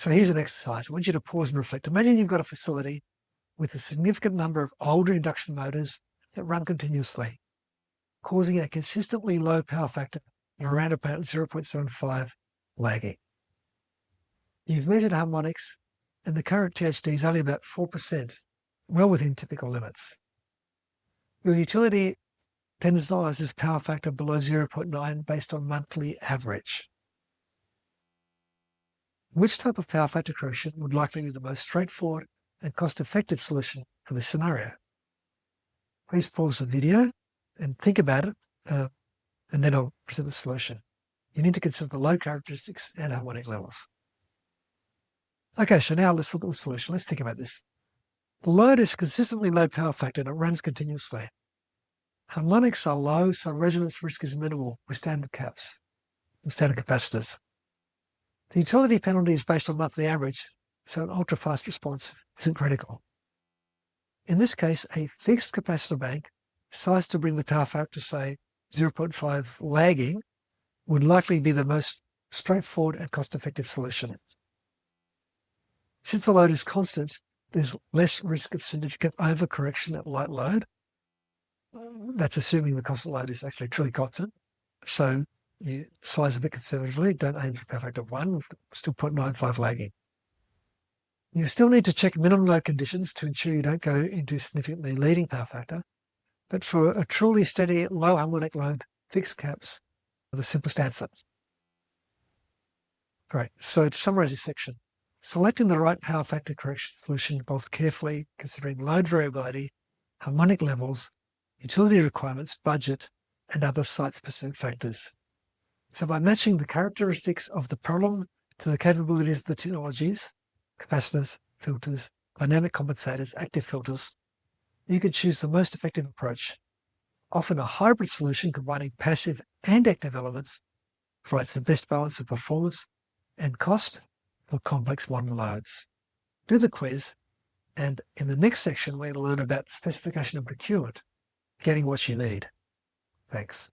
So here's an exercise. I want you to pause and reflect. Imagine you've got a facility with a significant number of older induction motors that run continuously, causing a consistently low power factor of around about 0.75 lagging. You've measured harmonics, and the current THD is only about 4%, well within typical limits. Your utility penalizes power factor below 0.9 based on monthly average. Which type of power factor correction would likely be the most straightforward and cost-effective solution for this scenario? Please pause the video and think about it, and then I'll present the solution. You need to consider the load characteristics and harmonic levels. Okay, so now let's look at the solution. Let's think about this. The load is consistently low power factor and it runs continuously. Harmonics are low, so resonance risk is minimal with standard caps and standard capacitors. The utility penalty is based on monthly average, so an ultra-fast response isn't critical. In this case, a fixed capacitor bank sized to bring the power factor, say 0.5 lagging, would likely be the most straightforward and cost-effective solution. Since the load is constant, there's less risk of significant overcorrection at light load. That's assuming the constant load is actually truly constant. So you size a bit conservatively, don't aim for a power factor of 1, still 0.95 lagging. You still need to check minimum load conditions to ensure you don't go into significantly leading power factor. But for a truly steady low harmonic load, fixed caps are the simplest answer. Great. So to summarize this section, selecting the right power factor correction solution involves carefully considering load variability, harmonic levels, utility requirements, budget, and other site-specific factors. So by matching the characteristics of the problem to the capabilities of the technologies, capacitors, filters, dynamic compensators, active filters, you can choose the most effective approach. Often a hybrid solution combining passive and active elements provides the best balance of performance and cost for complex modern loads. Do the quiz, and in the next section we're going to learn about specification and procurement, getting what you need. Thanks.